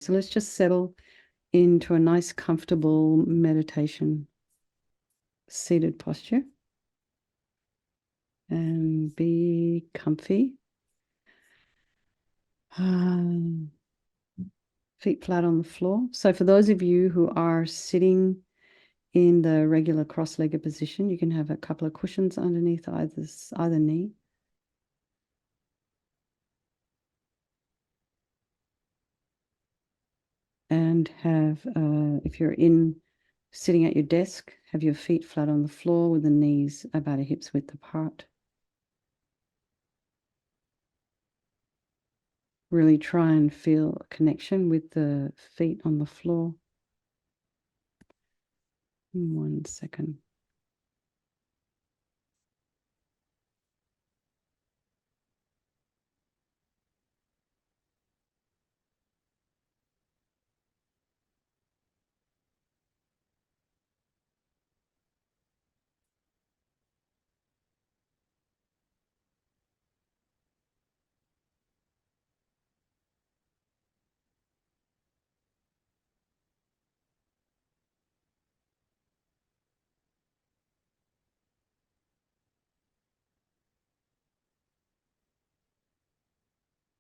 So let's just settle into a nice, comfortable meditation seated posture and be comfy. Feet flat on the floor. So for those of you who are sitting in the regular cross-legged position, you can have a couple of cushions underneath either knee. And have, if you're sitting at your desk, have your feet flat on the floor with the knees about a hip's width apart. Really try and feel a connection with the feet on the floor. 1 second.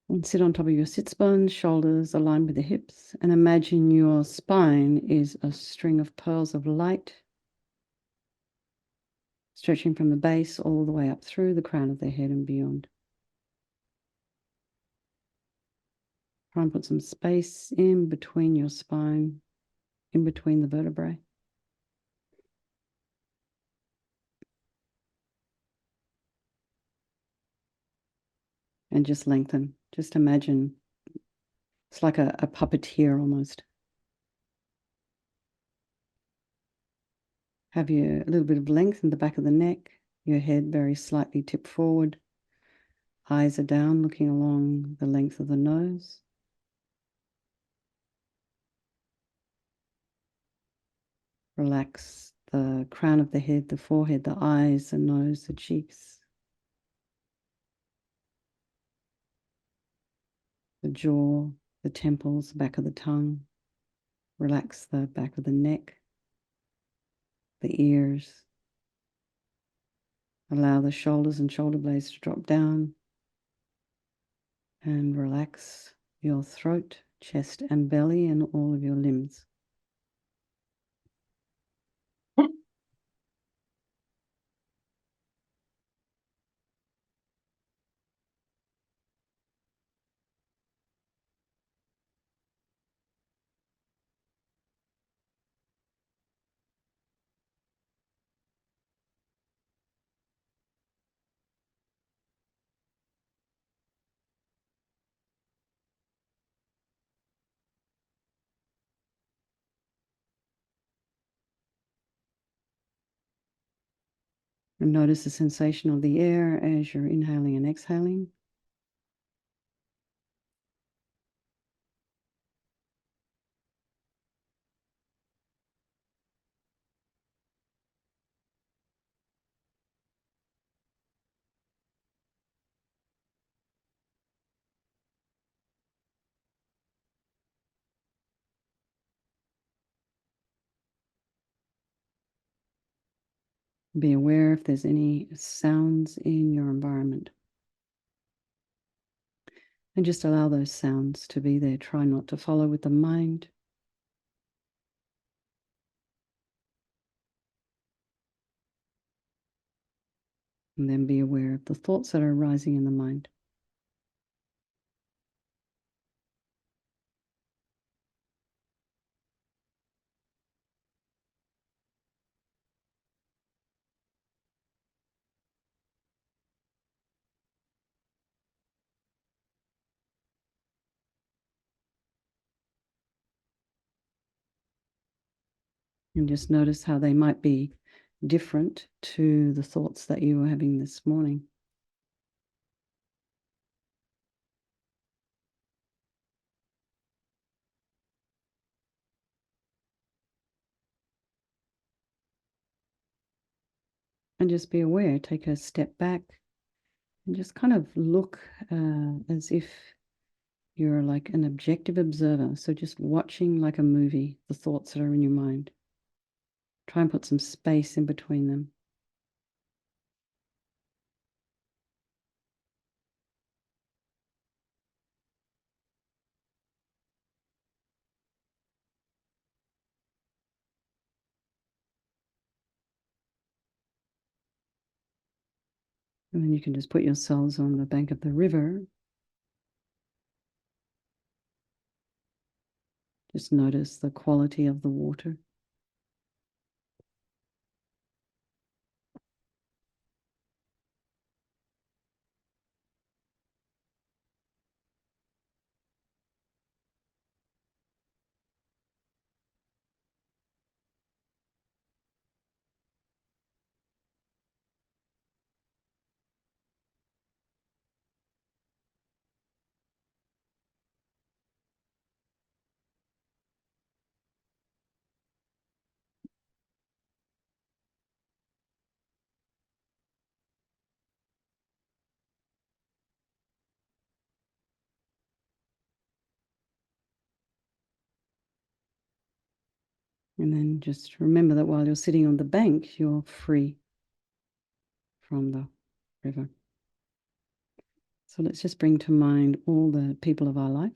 And sit on top of your sits bones, shoulders aligned with the hips, and imagine your spine is a string of pearls of light stretching from the base all the way up through the crown of the head and beyond. Try and put some space in between your spine, in between the vertebrae. And just lengthen. Just imagine it's like a puppeteer almost. Have a little bit of length in the back of the neck, your head very slightly tipped forward. Eyes are down, looking along the length of the nose. Relax the crown of the head, the forehead, the eyes, the nose, the cheeks, the jaw, the temples, the back of the tongue. Relax the back of the neck, the ears. Allow the shoulders and shoulder blades to drop down. And relax your throat, chest, and belly, and all of your limbs. And notice the sensation of the air as you're inhaling and exhaling. Be aware if there's any sounds in your environment. And just allow those sounds to be there. Try not to follow with the mind. And then be aware of the thoughts that are arising in the mind. And just notice how they might be different to the thoughts that you were having this morning. And just be aware, take a step back and just kind of look as if You're like an objective observer, so just watching like a movie, the thoughts that are in your mind. Try and put some space in between them. And then you can just put yourselves on the bank of the river. Just notice the quality of the water. And then just remember that while you're sitting on the bank, you're free from the river. So let's just bring to mind all the people of our life.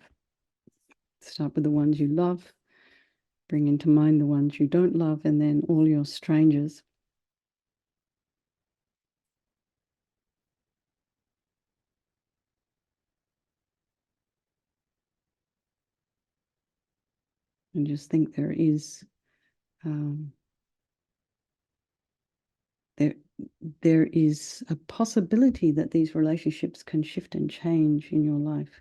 Start with the ones you love, bring into mind the ones you don't love, and then all your strangers. And just think there is there is a possibility that these relationships can shift and change in your life.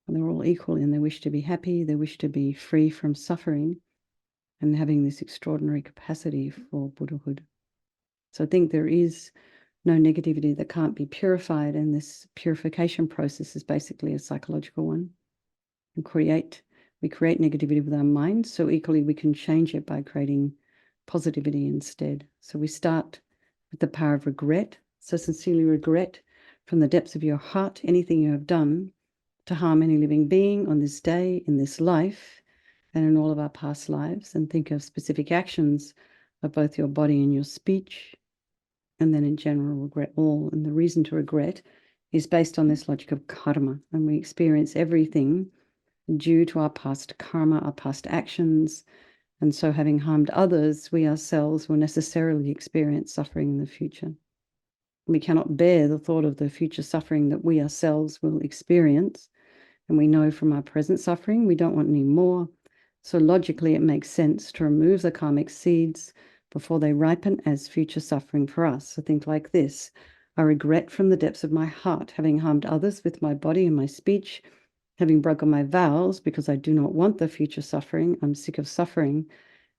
And they're all equal in their wish to be happy, their wish to be free from suffering, and having this extraordinary capacity for Buddhahood. So I think there is no negativity that can't be purified, and this purification process is basically a psychological one. We create negativity with our mind, so equally we can change it by creating positivity instead. So we start with the power of regret. So sincerely regret from the depths of your heart anything you have done to harm any living being on this day, in this life, and in all of our past lives. And think of specific actions of both your body and your speech, and then in general regret all. And the reason to regret is based on this logic of karma, and we experience everything due to our past karma, our past actions. And so having harmed others, we ourselves will necessarily experience suffering in the future. We cannot bear the thought of the future suffering that we ourselves will experience. And we know from our present suffering, we don't want any more. So logically, it makes sense to remove the karmic seeds before they ripen as future suffering for us. So think like this: I regret from the depths of my heart having harmed others with my body and my speech, having broken my vows because I do not want the future suffering. I'm sick of suffering.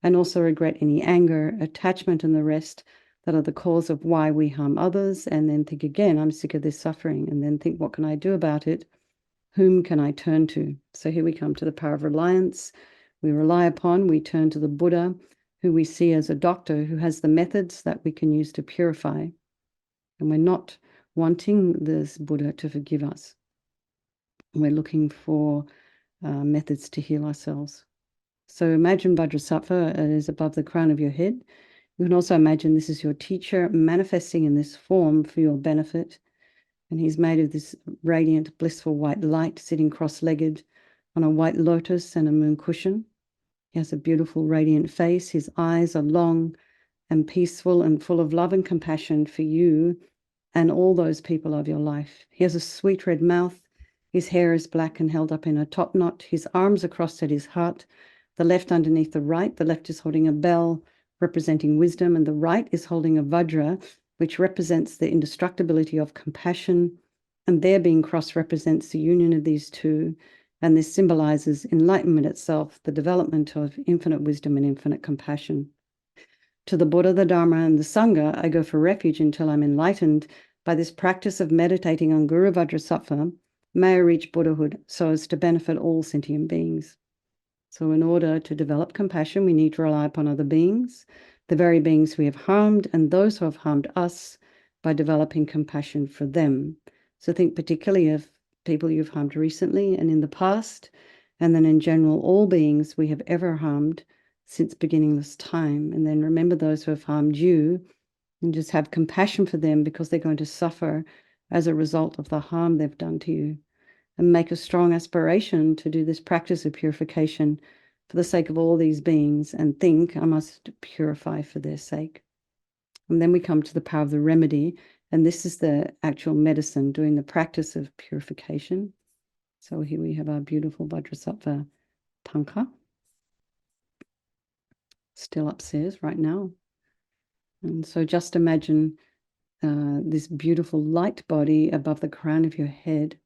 And also regret any anger, attachment, and the rest that are the cause of why we harm others. And then think again, I'm sick of this suffering. And then think, what can I do about it? Whom can I turn to? So here we come to the power of reliance. We rely upon, we turn to the Buddha, who we see as a doctor who has the methods that we can use to purify. And we're not wanting this Buddha to forgive us. We're looking for methods to heal ourselves. So imagine Vajrasattva is above the crown of your head. You can also imagine this is your teacher manifesting in this form for your benefit. And he's made of this radiant, blissful white light, sitting cross-legged on a white lotus and a moon cushion. He has a beautiful, radiant face. His eyes are long and peaceful and full of love and compassion for you and all those people of your life. He has a sweet red mouth. His hair is black and held up in a top knot. His arms are crossed at his heart, the left underneath the right. The left is holding a bell representing wisdom, and the right is holding a vajra, which represents the indestructibility of compassion. And their being crossed represents the union of these two. And this symbolizes enlightenment itself, the development of infinite wisdom and infinite compassion. To the Buddha, the Dharma, and the Sangha, I go for refuge until I'm enlightened by this practice of meditating on Guru Vajrasattva. May I reach Buddhahood so as to benefit all sentient beings. So in order to develop compassion, we need to rely upon other beings. the very beings we have harmed and those who have harmed us by developing compassion for them. So think particularly of people you've harmed recently and in the past, and then in general, all beings we have ever harmed since beginningless time. And then remember those who have harmed you and just have compassion for them because they're going to suffer as a result of the harm they've done to you. And make a strong aspiration to do this practice of purification for the sake of all these beings, and think, I must purify for their sake. And then we come to the power of the remedy, and this is the actual medicine, doing the practice of purification. So here we have our beautiful Vajrasattva Panka, still upstairs right now. And so just imagine this beautiful light body above the crown of your head.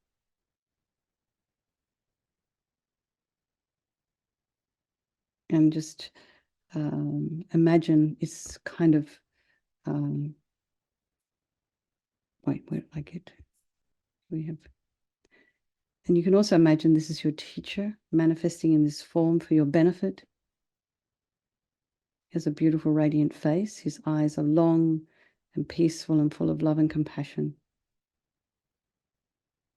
And just imagine it's kind of, wait, where did I get? We have, and you can also imagine this is your teacher manifesting in this form for your benefit. He has a beautiful radiant face. His eyes are long and peaceful and full of love and compassion.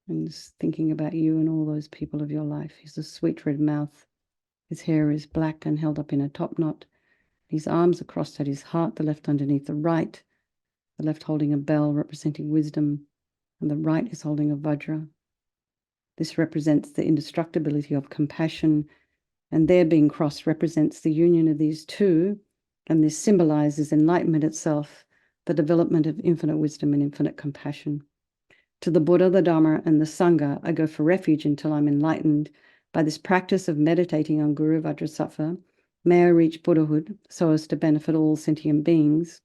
And just thinking about you and all those people of your life. He has a sweet red mouth. His hair is black and held up in a top knot. His arms are crossed at his heart, the left underneath the right, the left holding a bell representing wisdom, and the right is holding a vajra. This represents the indestructibility of compassion, and their being crossed represents the union of these two, and this symbolizes enlightenment itself, the development of infinite wisdom and infinite compassion. To the Buddha, the Dharma, and the Sangha, I go for refuge until I'm enlightened. By this practice of meditating on Guru Vajrasattva, may I reach Buddhahood so as to benefit all sentient beings.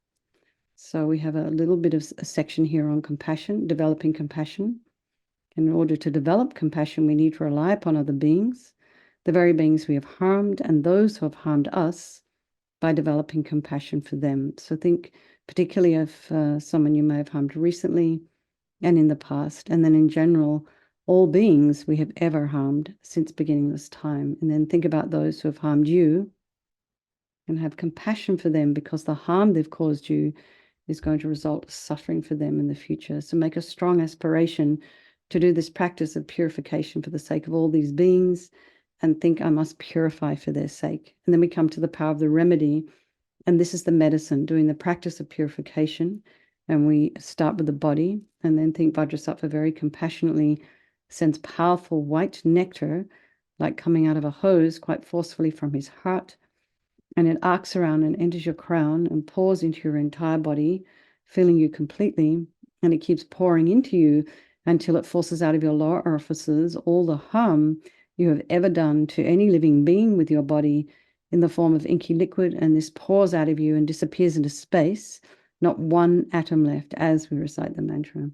So we have a little bit of a section here on compassion, developing compassion. In order to develop compassion, we need to rely upon other beings, the very beings we have harmed and those who have harmed us, by developing compassion for them. So think particularly of someone you may have harmed recently and in the past, and then in general, all beings we have ever harmed since beginningless time. And then think about those who have harmed you and have compassion for them, because the harm they've caused you is going to result in suffering for them in the future. So make a strong aspiration to do this practice of purification for the sake of all these beings, and think, I must purify for their sake. And then we come to the power of the remedy, and this is the medicine, doing the practice of purification. And we start with the body, and then think Vajrasattva very compassionately sends powerful white nectar, like coming out of a hose, quite forcefully from his heart, and it arcs around and enters your crown and pours into your entire body, filling you completely, and it keeps pouring into you until it forces out of your lower orifices all the harm you have ever done to any living being with your body in the form of inky liquid, and this pours out of you and disappears into space, not one atom left, as we recite the mantra.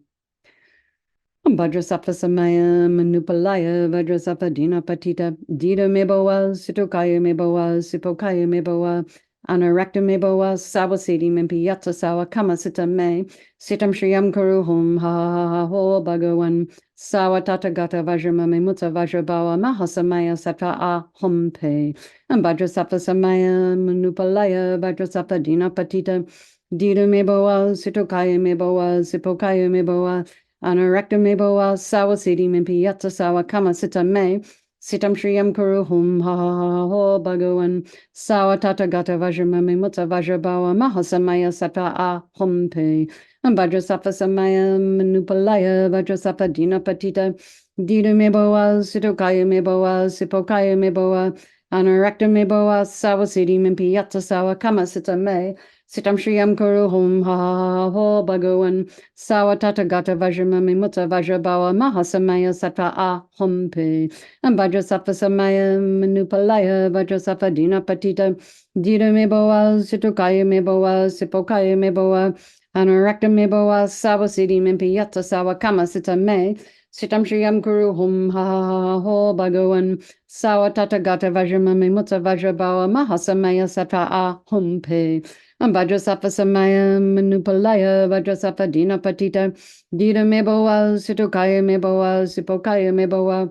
Vajrasattva samaya manupalaya Vajrasattva dinapatita dida mebowa sitokaya mebowa sipokaya mebowa anarakta mebowa sawasiti mimpiyatsa sawa kama sita me sitam shriyam karuhum ha ha ha ho bhagawan sawa tatagata vajrama mimutsa vajrabawa mahasamaya sattva ahum pe Vajrasattva samaya manupalaya Vajrasattva dinapatita dida mebowa sitokaya mebowa sipokaya mebowa Anarakta mebowa sawa siddhi mimpi yatsa sawa kama sita me sitam shriyam kuruhum ha ha ha ho bhagawan sawa tatagata vajrama mimutsa vajrabawa mahasamaya sattva ahum pe Vajrasattva samaya manupalaya Vajrasattva dinapatita dida mebowa sitokaya mebowa sipokaya mebowa Anarakta mebowa sawa siddhi mimpi yatsa sawa kama sita me Sitam Shriyam Kuruhum Ha Ha Ho Bhagawan Sawa Tatagata Vajrama Mimutsa Vajrabawa Mahasamaya Sattva Ahum Pe Vajrasattva Samaya Manupalaya Vajrasattva Dinapatita Dida Mebowa Situkaya Mebowa Sipokaya Mebowa Anarakta Mebowa Sawa Siddhi Mimpi Yatsa Sawa Kama Sita Me Sitam Shriyam Kuruhum Ha Ha Ho Bhagawan Sawa Tatagata Vajrama Mimutsa Vajrabawa Mahasamaya Sattva Ahum Pe Vajrasattva samaya manupalaya Vajrasattva dinapatita dida mebowa sitokaya mebowa sipokaya mebowa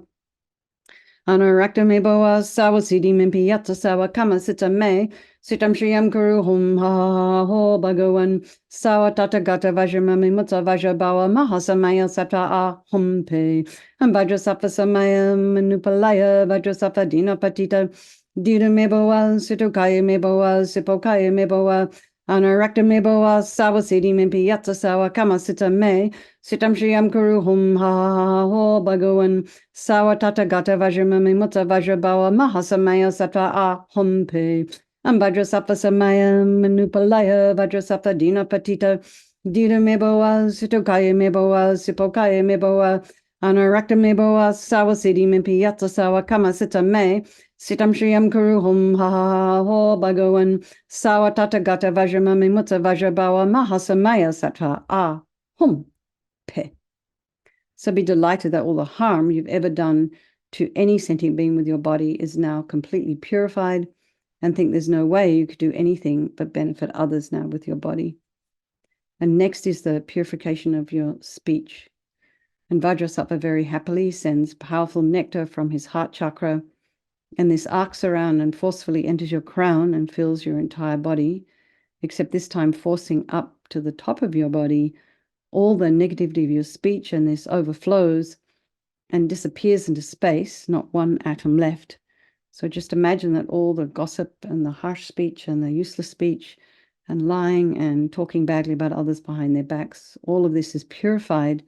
Anarakta me boa sawa siddhi mimpi yatta sawa kama sita me. Sitam Shriyam Guru Hum Ha Ho Bhagavan Sawa Tata Gata Vajramami Mutta Vajrabawa Mahasamaya Sata Ah Hum Pe Vajrasafa Samaya Manupalaya Vajrasafa Dina Patita Dida Meboa Situkaya Meboa Sipokaya Meboa Anarakta Meboa Sawa Siddhi Mimpi Yatsa Sawa Kama Sita Me Sitam Shriyam Guru Hum Ha Ho Bhagavan Sawa Tata Gata Vajramami Mutta Vajrabawa Mahasamaya Sata Ah Hum Pe Vajrasattva Samaya Manupalaya Vajrasattva Dina Patita Dina Meboa Sitokaya Meboa Sipokaya Meboa Anarakta Meboa Sawa Siddhi Mimpi Yatsa Sawa Kama Sita Me Sitam Shriyam Kuru Hum Ha Ha Ho Bhagavan Sawa Tata Gata Vajramami Mutta Vajrabawa Mahasamaya Satra Ah Hum Pe. So be delighted that all the harm you've ever done to any sentient being with your body is now completely purified, and think there's no way you could do anything but benefit others now with your body. And next is the purification of your speech. And Vajrasattva very happily sends powerful nectar from his heart chakra, and this arcs around and forcefully enters your crown and fills your entire body, except this time forcing up to the top of your body all the negativity of your speech, and this overflows and disappears into space, not one atom left. So just imagine that all the gossip and the harsh speech and the useless speech and lying and talking badly about others behind their backs, all of this is purified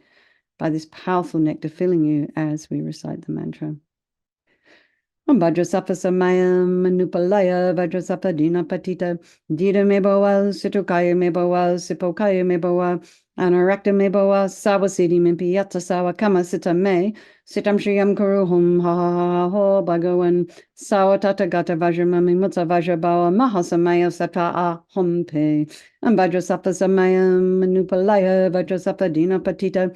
by this powerful nectar filling you as we recite the mantra. Vajrasattva Samaya Manupalaya Vajrasattva Dina Patita Dida Meboa Situkaya Meboa Sipokaya Meboa Anarakta Meboa Sawa Siddhi Mimpi Yatta Sawa Kama Sita Me Sitam Shriyam Kuru Hum Ha Ha Ho Bhagavan Sawa Tata Gata Vajramami Mutta Vajrabawa Mahasamaya Sata Ah Hum Pe Vajrasattva Samaya Manupalaya Vajrasattva Dina Patita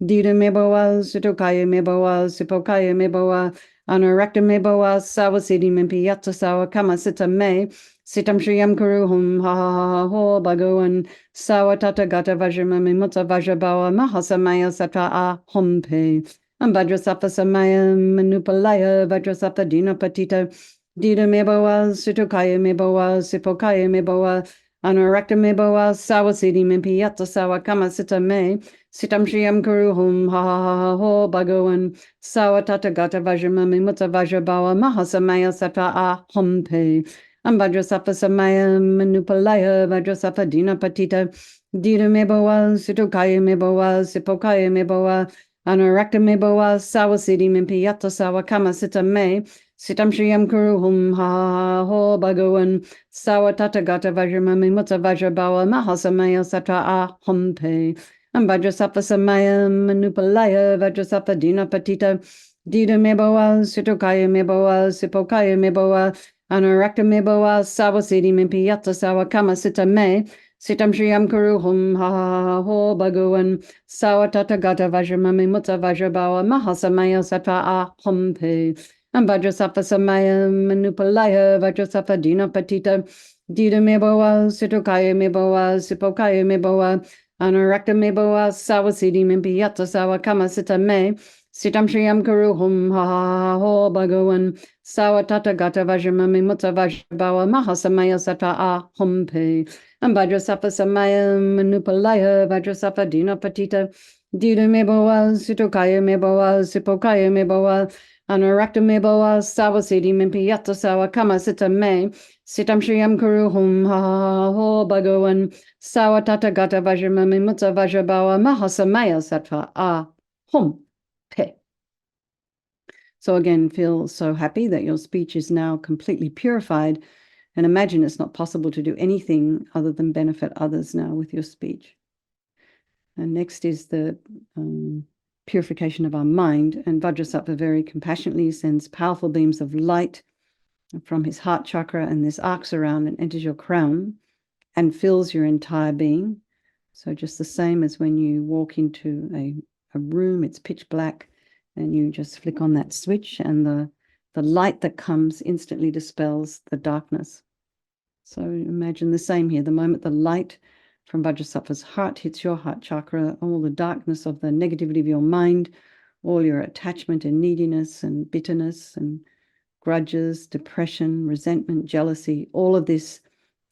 Dida Meboa Situkaya Meboa Sipokaya Meboa Anarakta Meboa Sawa Siddhi Mimpi Yatta Sawa Kama Sita Me Sitam Shriyam Kuru Hum Ha Ha Ho Bhagavan Sawa Tata Gata Vajramami Mutta Vajrabawa Mahasamaya Sata Ah Hum Pe Vajrasattva Samaya Manupalaya Vajrasattva Dina Patita Dida Meboa Situkaya Meboa Sipokaya Meboa Anarakta Meboa Sawa Siddhi Mimpi Yatta Sawa Kama Sita Me Sitam Shriyam Kuru Hum Ha Ha Ho Bhagavan Sawa Tata Gata Vajramami Mutta Vajrabawa Mahasamaya Sata Ah Hum Pe Vajrasattva Samaya Manupalaya Vajrasattva Dina Patita Dida Meboa Situkaya Meboa Sipokaya Meboa Anarakta Meboa Sawa Siddhi Mimpi Yatta Sawa Kama Sita Me Sitam Shriyam Kuru Hum Ha Ha Ho Bhagavan Sawa Tata Gata Vajramami Mutta Vajrabawa Mahasamaya Sata Ah Hum Pe Vajrasattva Samaya Manupalaya Vajrasattva Dina Patita Dida Meboa Situkaya Meboa Sipokaya Meboa Anarakta Meboa Sawa Siddhi Mimpi Yatta Sawa Kama Sita Me Sitam Shriyam Kuru Hum Ha Ha Ho Bhagavan Sawa Tata Gata Vajramami Mutta Vajrabawa Mahasamaya Sata Ah Hum Pe Vajrasattva Samaya Manupalaya Vajrasattva Dina Patita Dida Meboa Situkaya Meboa Sipokaya Meboa Anarakta Meboa Sawa Siddhi Mimpi Yatta Sawa Kama Sita Me Sitam Shriyam Kuru Hum Ha Ha Ho Bhagavan Sawa Tata Gata Vajramami Mutta Vajrabawa Mahasamaya Sata Ah Hum Pe Vajrasattva Samaya Manupalaya Vajrasattva Dina Patita Dida Meboa Situkaya Meboa Sipokaya Meboa Anarakta Meboa Sawa Siddhi Mimpi Yatta Sawa Kama Sita Me Sitam Shriyam Kuru Hum Ha Ha Ho Bhagavan Sawa Tata Gata Vajramami Mutta Vajrabawa Mahasamaya Satra Ah Hum Pe. So again, feel so happy that your speech is now completely purified, and imagine it's not possible to do anything other than benefit others now with your speech. And next is the purification of our mind, and Vajrasattva very compassionately sends powerful beams of light from his heart chakra, and this arcs around and enters your crown and fills your entire being. So just the same as when you walk into a room, it's pitch black, and you just flick on that switch, and the light that comes instantly dispels the darkness. So imagine the same here. The moment the light from Vajrasattva's heart hits your heart chakra, all the darkness of the negativity of your mind all your attachment and neediness and bitterness and grudges, depression, resentment, jealousy, all of this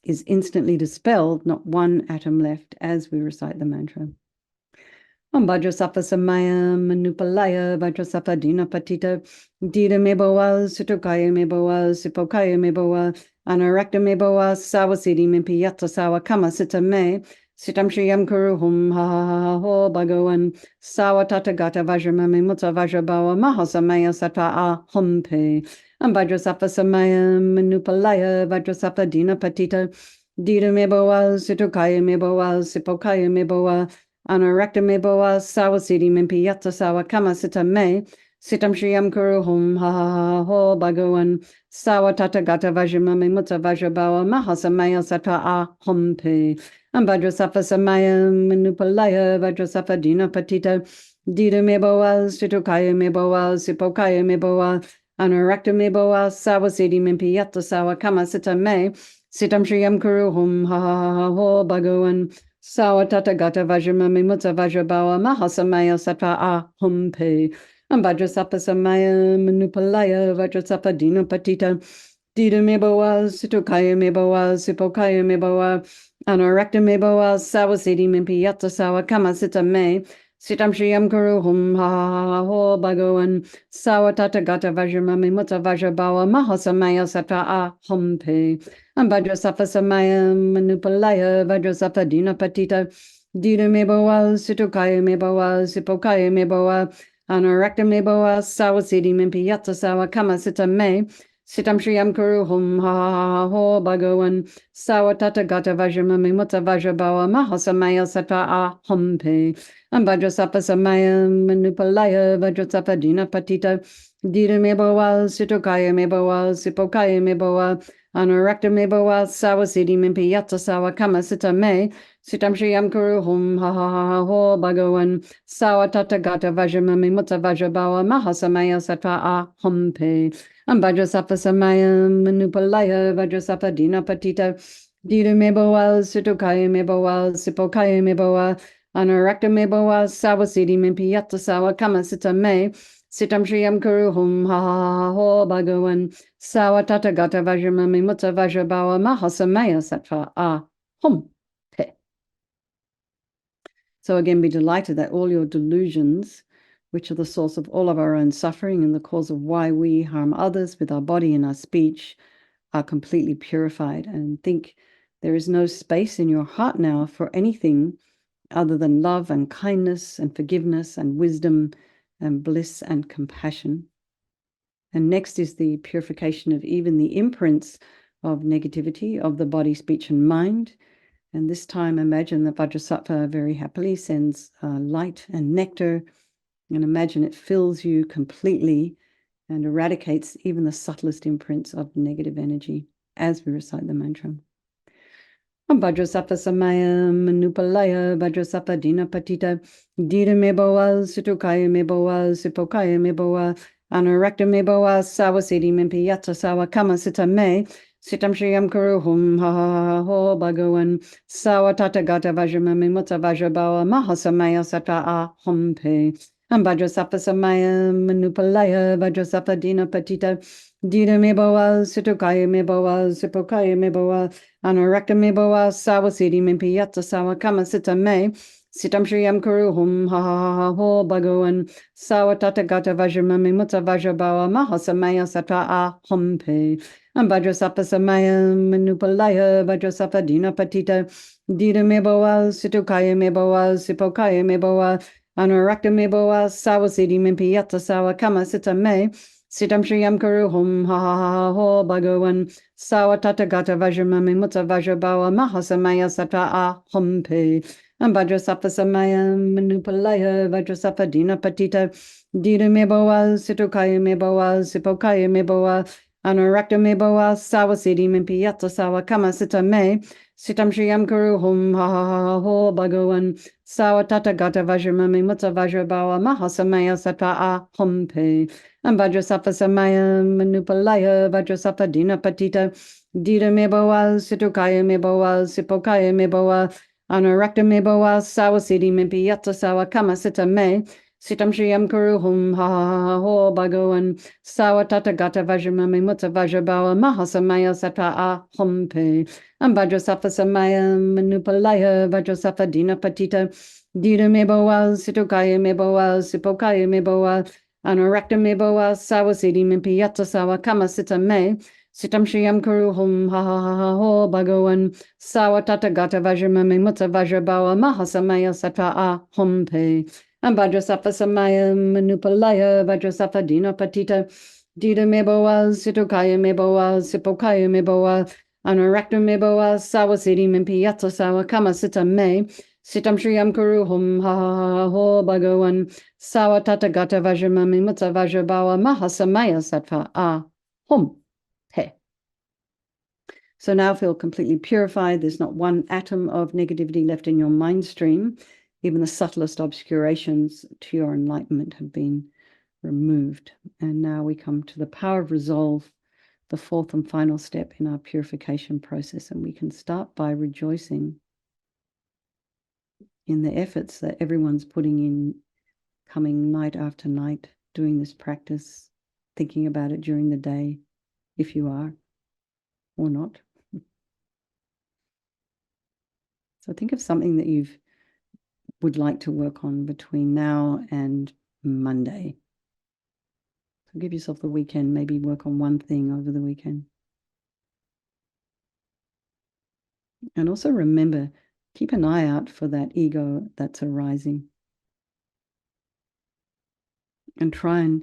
is instantly dispelled, not one atom left as we recite the mantra. Om Vajrasattva Samaya Manupalaya Vajrasattva Dina Patita Dida Meboa Sutukaya Meboa Sipokaya Meboa Anarakta Meboa Sawasidi Mimpiyata Sawa Kama Sita Me Sitam Shriyam Kuruhum Ha Ha Ha Ho Bhagawan Sawa Tata Gata Vajramami Mutta Vajrabawa Mahasamaya Sata A Humpe Om Vajrasattva Samaya Manupalaya Vajrasattva Dina Patita Dida Meboa Sutukaya Meboa Sipokaya Meboa Anarakta meboa sawasidi mimpi yatta sawa kama sita me sitam shriyam kuru hum ha ha ha ho bhagawan sawa tata gata vajramami mutta vajrabawa mahasamaya sata a humpe ambhadrasattva samaya manupalaya vajrasattva dina patita dida meboa situkaya meboa sipokaya meboa Anarakta meboa sawasidi mimpi yatta sawa kama sita me sitam shriyam kuru hum ha ha ha ho bhagawan Sawa tata gata vajramami mutta vajrabawa mahasamaya sattva a humpe. Ambhadrasappa samaya manupalaya vajrasappa dina patita. Dida meboa situkaya meboa sipokaya meboa. Anarakta meboa sawasidi mimpi yatta sawa kama sita me. Sitam shriyam kuru hum ha ha ha ho bhagawan. Sawa tata gata vajramami mutta vajrabawa mahasamaya sattva a humpe. Ambhadrasappa samaya manupalaya vajrasattva dina patita dida meboa situkaya meboa sipokaya meboa anarakta meboa sawasidi mimpi yatta sawa kama sita me sitam shriyam kuru hum ha ha ha ho bhagawan sawa tata gata vajramami mutta vajrabawa mahasamaya sattva a humpe Ambhadrasappa samaya manupalaya vajrasattva dina patita dida meboa situkaya meboa sipokaya meboa Anarakta meboa sawasidi mimpi yatta sawa kama sita me sitam shriyam kuru hum ha ha ha ha ho bhagawan sawa tata gata vajramami mutta vajrabawa mahasamaya sattva a humpe ambhadrasappa samaya manupalaya vajrasattva dina patita dida meboa situkaya meboa sipokaya meboa Anarakta meboa sawasidi mimpi yatta sawa kama sita me Sitam shriyam kuru hum ha ha ha ho bhagawan sawa tata gata vajramami mutta vajrabawa mahasamaya sattva a hum pe. So again, be delighted that all your delusions, which are the source of all of our own suffering and the cause of why we harm others with our body and our speech, are completely purified. And think there is no space in your heart now for anything other than love and kindness and forgiveness and wisdom and bliss and compassion. And next is the purification of even the imprints of negativity of the body, speech, and mind. And this time, imagine that Vajrasattva very happily sends light and nectar, and imagine it fills you completely and eradicates even the subtlest imprints of negative energy as we recite the mantra. Vajrasattva samaya manupalaya vajrasattva dina patita dida meboa situkaya meboa sipokaya meboa anarakta meboa sawasidi mimpi yatta sawa kama sita me sitam shriyam kuru hum ha ha ha ho bhagawan sawa tata gata vajramami mutta vajrabawa mahasamaya sattva a humpe Vajrasattva samaya manupalaya vajrasattva dina patita dida meboa situkaya meboa sipokaya meboa Anarakta meboa sawasidi mimpi yatta sawa kama sita me sitam shriyam kuru hum ha ha ha ha ho bhagawan sawa tata gata vajramami mutta vajrabawa mahasamaya sattva a humpe Vajrasattva samaya manupalaya vajrasattva dina patita dida meboa situkaya meboa sipokaya meboa Anarakta meboa sawasidi mimpi yatta sawa kama sita me Sitam shriyam kuru hum ha ha ha ho bhagawan sawa tata gata vajramami mutta vajrabawa mahasamaya sattva a humpe Vajrasattva samaya manupalaya vajrasattva dina patita dida meboa situkaya meboa sipokaya meboa Anarakta meboa sawasidi mimpi yatta sawa kama sita me Sitam shriyam kuru hum ha ha ha ho bhagawan sawa tata gata vajramami mutta vajrabawa mahasamaya sattva a humpe Vajrasattva samaya manupalaya vajrasattva dina patita dida meboa situkaya meboa sipokaya meboa anarakta meboa sawasidi mimpi yatta sawa kama sita me Sitam Shriyam Kuru Hum Ha Ha Ha Ho Bhagavan Sawa Tata Gata Vajramami Mutta Vajrabawa Mahasamaya Sata A Hum Pe Vajrasafa Samaya Manupalaya Vajrasafa Dina Patita Dida Mebowa Situkaya Mebowa Sipokaya Mebowa Anurakta Mebowa Sawa Siddhi Mimpiyata Sawa Kama Sita Me Sitam Shriyam Kuru Hum Ha Ha Ha Ha Ho Bhagavan Sawa Tata Gata Vajramami Mutta Vajrabawa Mahasamaya Sata A Hum Pe Vajrasafa Samaya Manupalaya Vajrasafa Dina Patita Dida Mebowa Situkaya Mebowa Sipokaya Mebowa Anurakta Mebowa Sawa Siddhi Mimpiyata Sawa Kama Sita Me Sitam Shriyam Kuru Hum Ha Ha Ha Ho Bhagavan Sawa Tata Gata Vajramami Mutta Vajrabawa Mahasamaya Sattva A Hum He. So now feel completely purified. There's not one atom of negativity left in your mind stream. Even the subtlest obscurations to your enlightenment have been removed. And now we come to the power of resolve, the fourth and final step in our purification process. And we can start by rejoicing in the efforts that everyone's putting in, coming night after night, doing this practice, thinking about it during the day, if you are, or not. So think of something that you would like to work on between now and Monday. So give yourself the weekend, maybe work on one thing over the weekend. And also remember, keep an eye out for that ego that's arising. And try and,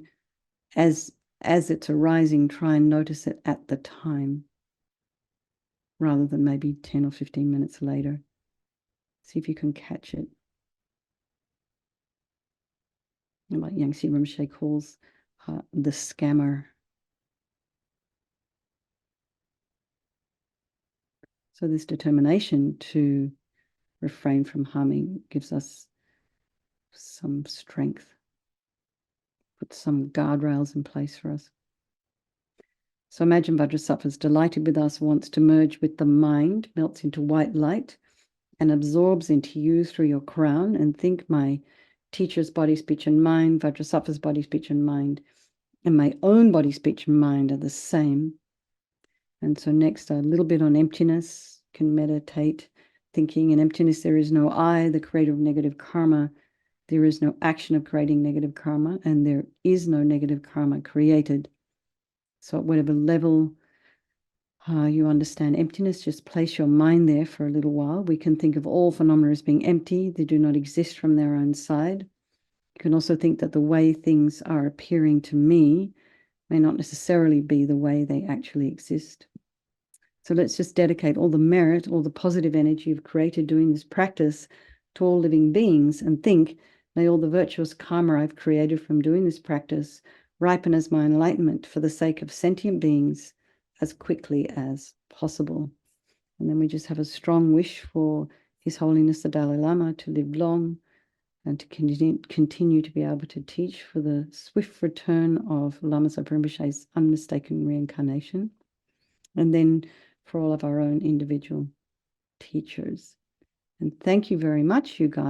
as it's arising, try and notice it at the time, rather than maybe 10 or 15 minutes later. See if you can catch it. And like Yangtze Rinpoche calls the scammer. So this determination to refrain from harming gives us some strength, put some guardrails in place for us. So imagine Vajrasattva is delighted with us, wants to merge with the mind, melts into white light, and absorbs into you through your crown. And think my teacher's body, speech, and mind, Vajrasattva's body, speech, and mind, and my own body, speech, and mind are the same. And so next, a little bit on emptiness. You can meditate, thinking in emptiness, there is no I, the creator of negative karma. There is no action of creating negative karma, and there is no negative karma created. So at whatever level you understand emptiness, just place your mind there for a little while. We can think of all phenomena as being empty. They do not exist from their own side. You can also think that the way things are appearing to me may not necessarily be the way they actually exist. So let's just dedicate all the merit, all the positive energy you've created doing this practice to all living beings, and think, may all the virtuous karma I've created from doing this practice ripen as my enlightenment for the sake of sentient beings as quickly as possible. And then we just have a strong wish for His Holiness the Dalai Lama to live long and to continue to be able to teach, for the swift return of Lama Zopa Rinpoche's unmistaken reincarnation, and then for all of our own individual teachers. And thank you very much, you guys.